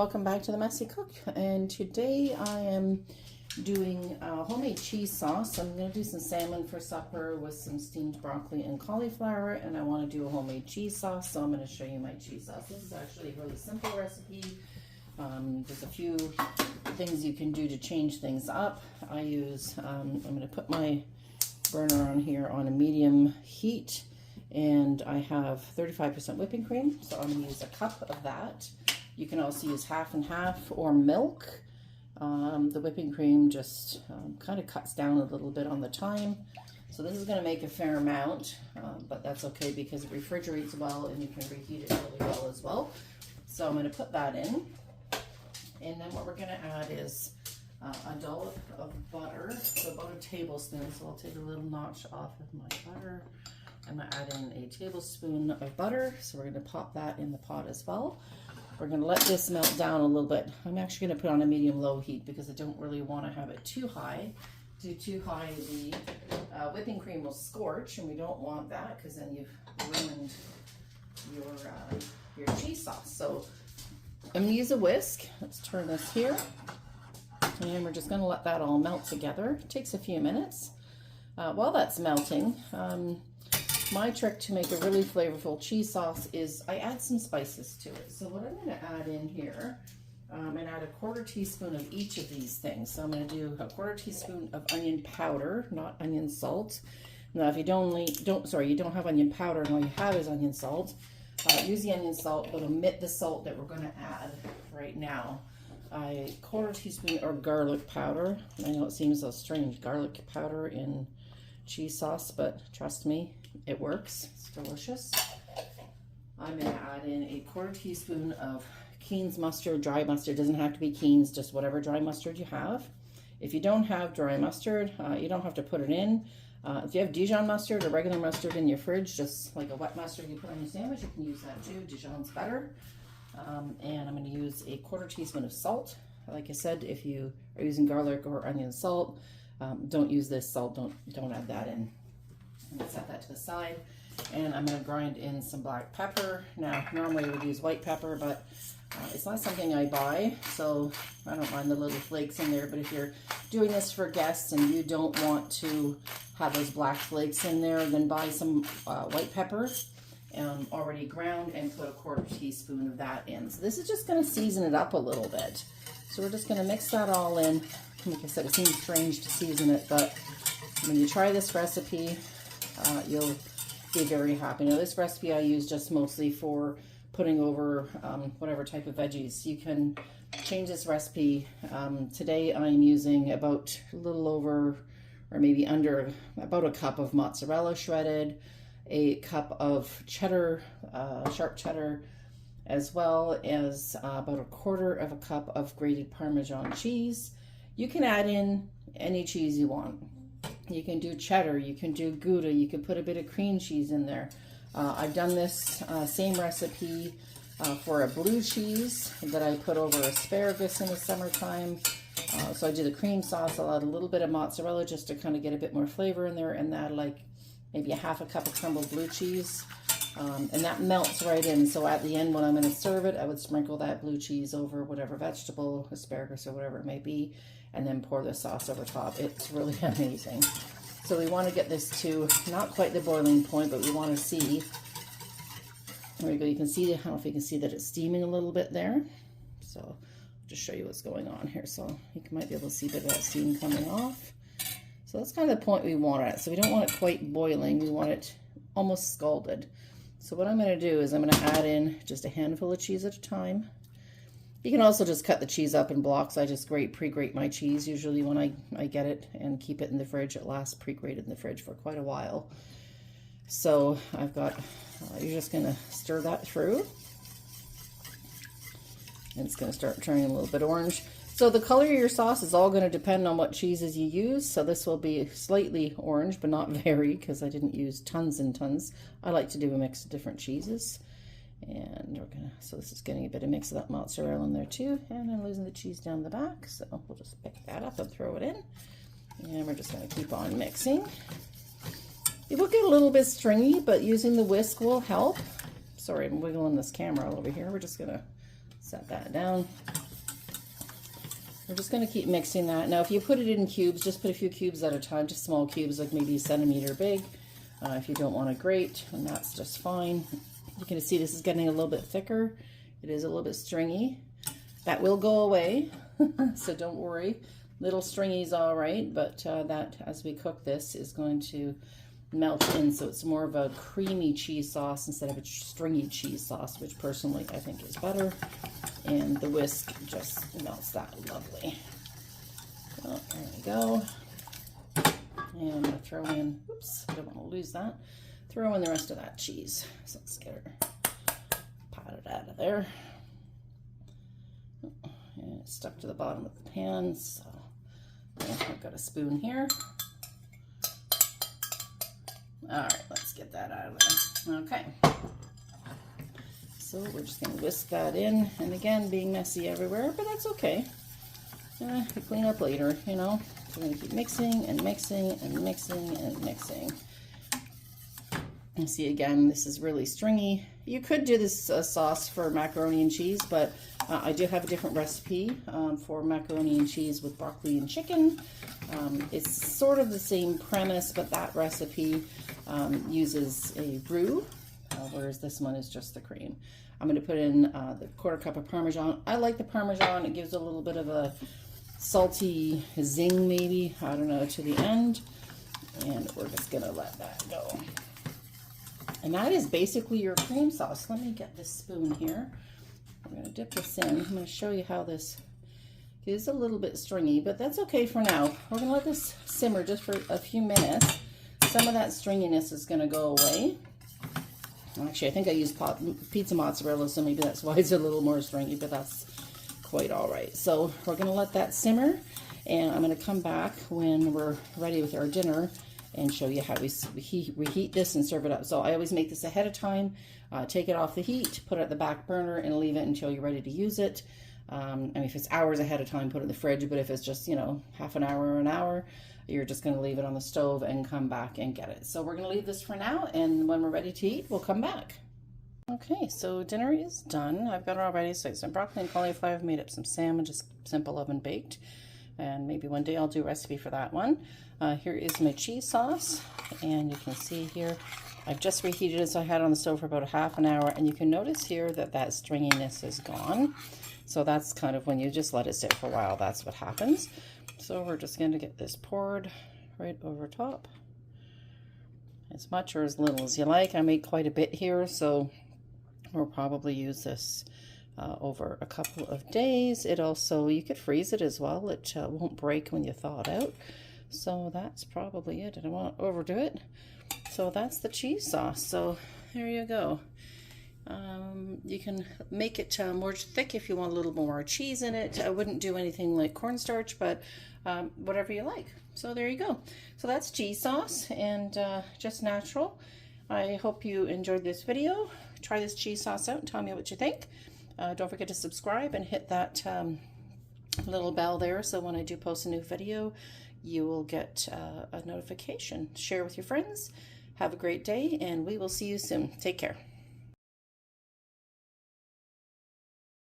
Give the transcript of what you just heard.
Welcome back to the Messy Cook, and today I am doing homemade cheese sauce. I'm going to do some salmon for supper with some steamed broccoli and cauliflower, and I want to do a homemade cheese sauce, so I'm going to show you my cheese sauce. This is actually a really simple recipe. There's a few things you can do to change things up. I'm going to put my burner on here on a medium heat, and I have 35% whipping cream, so I'm going to use a cup of that. You can also use half and half or milk. The whipping cream just kind of cuts down a little bit on the time. So this is going to make a fair amount, but that's okay because it refrigerates well and you can reheat it really well as well. So I'm going to put that in. And then what we're going to add is a dollop of butter, so about a tablespoon. So I'll take a little notch off of my butter. I'm going to add in a tablespoon of butter. So we're going to pop that in the pot as well. We're going to let this melt down a little bit. I'm actually going to put on a medium-low heat because I don't really want to have it too high. Do too high, the whipping cream will scorch, and we don't want that because then you've ruined your cheese sauce. So I'm going to use a whisk. Let's turn this here. And we're just going to let that all melt together. It takes a few minutes. While that's melting, my trick to make a really flavorful cheese sauce is I add some spices to it. So what I'm going to add in here, and add a quarter teaspoon of each of these things. So I'm going to do a quarter teaspoon of onion powder, not onion salt. Now if you you don't have onion powder and all you have is onion salt, use the onion salt, but omit the salt that we're going to add right now. A quarter teaspoon of garlic powder. I know it seems so strange, garlic powder in cheese sauce, but trust me, it works. It's delicious. I'm going to add in a quarter teaspoon of Keen's mustard, dry mustard. It doesn't have to be Keen's, just whatever dry mustard you have. If you don't have dry mustard, you don't have to put it in. If you have Dijon mustard or regular mustard in your fridge, just like a wet mustard you put on your sandwich, you can use that too. Dijon's better. And I'm going to use a quarter teaspoon of salt. Like I said, if you are using garlic or onion salt, don't use this salt. Don't add that in. I'm going to set that to the side, and I'm going to grind in some black pepper. Now, normally I would use white pepper, but it's not something I buy, so I don't mind the little flakes in there. But if you're doing this for guests and you don't want to have those black flakes in there, then buy some white pepper already ground and put a quarter teaspoon of that in. So this is just going to season it up a little bit. So we're just going to mix that all in. Like I said, it seems strange to season it, but when you try this recipe, you'll be very happy. Now this recipe I use just mostly for putting over whatever type of veggies. You can change this recipe. Today I'm using about a little over, or maybe under, about a cup of mozzarella shredded, a cup of cheddar, sharp cheddar, as well as about a quarter of a cup of grated Parmesan cheese. You can add in any cheese you want. You can do cheddar, you can do Gouda, you can put a bit of cream cheese in there. I've done this same recipe for a blue cheese that I put over asparagus in the summertime. So I do the cream sauce. I'll add a little bit of mozzarella just to kind of get a bit more flavor in there, and add like maybe a half a cup of crumbled blue cheese. And that melts right in. So at the end when I'm going to serve it, I would sprinkle that blue cheese over whatever vegetable, asparagus or whatever it may be, and then pour the sauce over top. It's really amazing. So we want to get this to not quite the boiling point, but we want to see, there we go, you can see, I don't know if you can see that it's steaming a little bit there. So I'll just show you what's going on here. So you might be able to see a bit of that steam coming off. So that's kind of the point we want it at. So we don't want it quite boiling, we want it almost scalded. So what I'm going to do is I'm going to add in just a handful of cheese at a time. You can also just cut the cheese up in blocks. I just pre-grate my cheese usually when I get it and keep it in the fridge. It lasts pre-grated in the fridge for quite a while. So I've got, you're just going to stir that through. And it's going to start turning a little bit orange. So the color of your sauce is all going to depend on what cheeses you use. So this will be slightly orange, but not very, because I didn't use tons and tons. I like to do a mix of different cheeses. And we're gonna, so this is getting a bit of mix of that mozzarella in there too. And I'm losing the cheese down the back. So we'll just pick that up and throw it in. And we're just gonna keep on mixing. It will get a little bit stringy, but using the whisk will help. Sorry, I'm wiggling this camera all over here. We're just gonna Set that down. We're just going to keep mixing that. Now, if you put it in cubes, just put a few cubes at a time, just small cubes, like maybe a centimeter big. If you don't want to grate, and that's just fine. You can see this is getting a little bit thicker. It is a little bit stringy. That will go away, so don't worry. Little stringy is all right, but that, as we cook this, is going to melt in, so it's more of a creamy cheese sauce instead of a stringy cheese sauce, which personally I think is better. And the whisk just melts that lovely. Oh, there we go. And I'm going to throw in, oops, I don't want to lose that. Throw in the rest of that cheese. So let's get her potted out of there. And it's stuck to the bottom of the pan, so I've got a spoon here. All right, let's get that out of there. Okay. So we're just going to whisk that in. And again, being messy everywhere, but that's okay. We clean up later, you know. So we're going to keep mixing and mixing and mixing and mixing. And see, again, this is really stringy. You could do this sauce for macaroni and cheese, but I do have a different recipe for macaroni and cheese with broccoli and chicken. It's sort of the same premise, but that recipe uses a roux, whereas this one is just the cream. I'm going to put in the 1/4 cup of Parmesan. I like the Parmesan. It gives a little bit of a salty zing, maybe, I don't know, to the end. And we're just going to let that go. And that is basically your cream sauce. Let me get this spoon here. I'm going to dip this in. I'm going to show you how this is a little bit stringy, but that's okay for now. We're going to let this simmer just for a few minutes. Some of that stringiness is going to go away. Actually, I think I used pizza mozzarella, so maybe that's why it's a little more stringy, but that's quite all right. So we're going to let that simmer, and I'm going to come back when we're ready with our dinner and show you how we reheat this and serve it up. So I always make this ahead of time, take it off the heat, put it at the back burner, and leave it until you're ready to use it. I mean, if it's hours ahead of time, put it in the fridge, but if it's just, you know, half an hour or an hour, you're just going to leave it on the stove and come back and get it. So we're going to leave this for now, and when we're ready to eat, we'll come back. Okay, so dinner is done. I've got it all ready. So some broccoli and cauliflower. I've made up some salmon, just simple oven baked. And maybe one day I'll do a recipe for that one. Here is my cheese sauce, and you can see here I've just reheated it, so I had it on the stove for about a half an hour, and you can notice here that that stringiness is gone. So that's kind of when you just let it sit for a while, that's what happens. So we're just going to get this poured right over top, as much or as little as you like. I made quite a bit here, so we'll probably use this over a couple of days. It also, you could freeze it as well. It won't break when you thaw it out. So that's probably it. I don't want to overdo it. So that's the cheese sauce. So there you go. You can make it more thick if you want a little more cheese in it. I wouldn't do anything like cornstarch, but whatever you like. So there you go. So that's cheese sauce, and just natural. I hope you enjoyed this video. Try this cheese sauce out and tell me what you think. Don't forget to subscribe and hit that little bell there, so when I do post a new video, you will get a notification. Share with your friends. Have a great day, and we will see you soon. Take care.